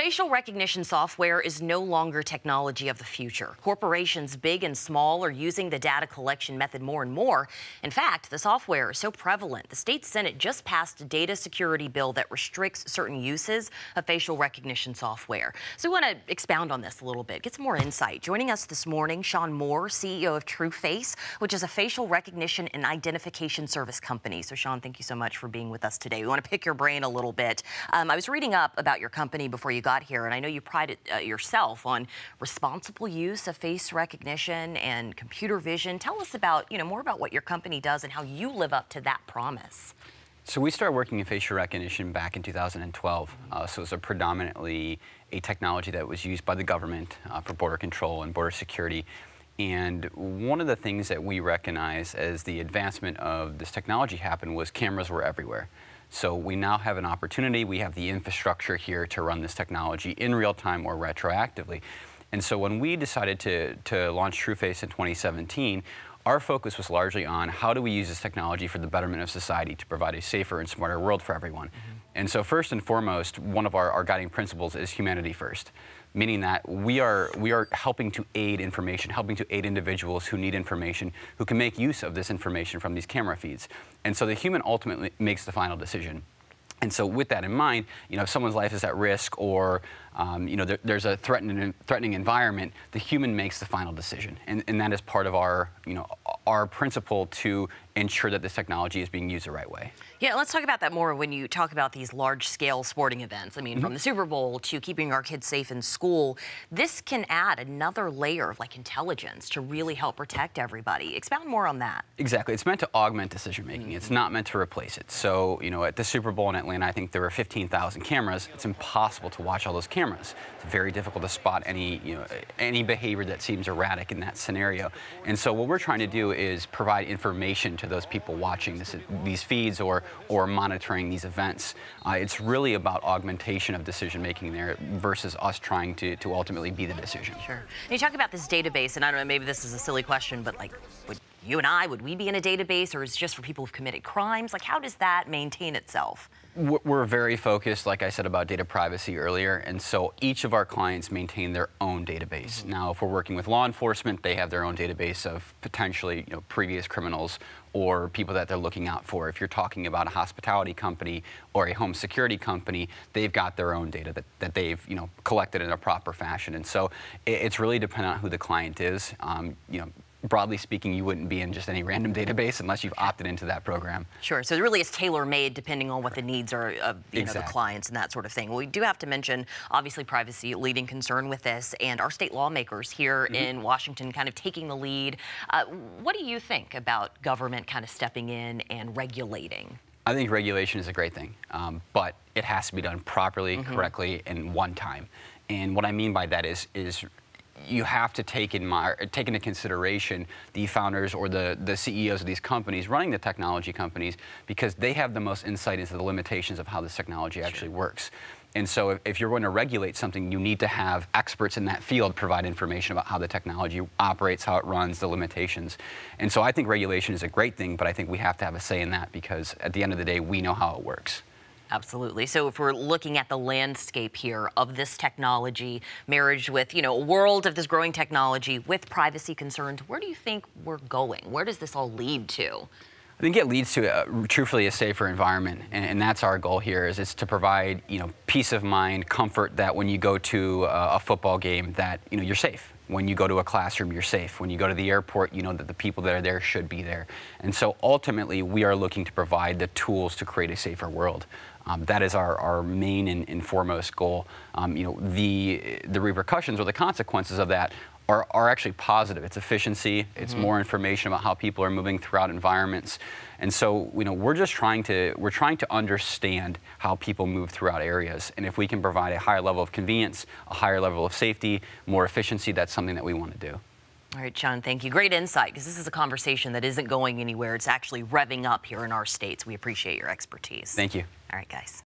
Facial recognition software is no longer technology of the future. Corporations big and small are using the data collection method more and more. In fact, the software is so prevalent, the state Senate just passed a data security bill that restricts certain uses of facial recognition software. So we want to expound on this a little bit, get some more insight. Joining us this morning, Sean Moore, CEO of TrueFace, which is a facial recognition and identification service company. So Sean, thank you so much for being with us today. We want to pick your brain a little bit. I was reading up about your company before you got here, and I know you pride yourself on responsible use of face recognition and computer vision. Tell us about, more about what your company does and how you live up to that promise. So we started working in facial recognition back in 2012. So it was predominantly a technology that was used by the government for border control and border security. And one of the things that we recognized as the advancement of this technology happened was cameras were everywhere. So we now have an opportunity, we have the infrastructure here to run this technology in real time or retroactively. And so when we decided to launch TrueFace in 2017, our focus was largely on how do we use this technology for the betterment of society to provide a safer and smarter world for everyone. And so first and foremost, one of our guiding principles is humanity first, meaning that we are helping to aid information, helping to aid individuals who need information, who can make use of this information from these camera feeds. And so the human ultimately makes the final decision. And so with that in mind, if someone's life is at risk or there's a threatening environment, the human makes the final decision. And that is part of our principle to ensure that this technology is being used the right way. Yeah, let's talk about that more when you talk about these large-scale sporting events. I mean, from the Super Bowl to keeping our kids safe in school, this can add another layer of intelligence to really help protect everybody. Expound more on that. Exactly. It's meant to augment decision-making. It's not meant to replace it. So, at the Super Bowl in Atlanta, I think there were 15,000 cameras. It's impossible to watch all those cameras. It's very difficult to spot any behavior that seems erratic in that scenario. And so what we're trying to do is provide information to those people watching these feeds or monitoring these events. It's really about augmentation of decision-making there versus us trying to ultimately be the decision. Sure. And you talk about this database, and I don't know, maybe this is a silly question, but would we be in a database, or is it just for people who've committed crimes? How does that maintain itself? We're very focused, like I said, about data privacy earlier, and so each of our clients maintain their own database. Now, if we're working with law enforcement, they have their own database of potentially previous criminals or people that they're looking out for. If you're talking about a hospitality company or a home security company, they've got their own data that they've collected in a proper fashion. And so it's really dependent on who the client is. Broadly speaking, you wouldn't be in just any random database unless you've opted into that program. Sure. So it really is tailor-made depending on what the needs are of the clients and that sort of thing. Well, we do have to mention, obviously, privacy, a leading concern with this, and our state lawmakers here in Washington kind of taking the lead. What do you think about government kind of stepping in and regulating? I think regulation is a great thing, but it has to be done properly, correctly, and one time. And what I mean by that is you have to take into consideration the founders or the CEOs of these companies running the technology companies, because they have the most insight into the limitations of how this technology actually works. And so if you're going to regulate something, you need to have experts in that field provide information about how the technology operates, how it runs, the limitations. And so I think regulation is a great thing, but I think we have to have a say in that, because at the end of the day, we know how it works. Absolutely. So if we're looking at the landscape here of this technology, marriage with, a world of this growing technology with privacy concerns, where do you think we're going? Where does this all lead to? I think it leads to truthfully a safer environment, and that's our goal here. Is to provide peace of mind, comfort that when you go to a football game, that you're safe. When you go to a classroom, you're safe. When you go to the airport, you know that the people that are there should be there. And so ultimately, we are looking to provide the tools to create a safer world. That is our main and foremost goal. The repercussions or the consequences of that are actually positive. It's efficiency. It's more information about how people are moving throughout environments. And so, we're trying to understand how people move throughout areas. And if we can provide a higher level of convenience, a higher level of safety, more efficiency, that's something that we want to do. All right, Sean, thank you. Great insight, because this is a conversation that isn't going anywhere. It's actually revving up here in our states. We appreciate your expertise. Thank you. All right, guys.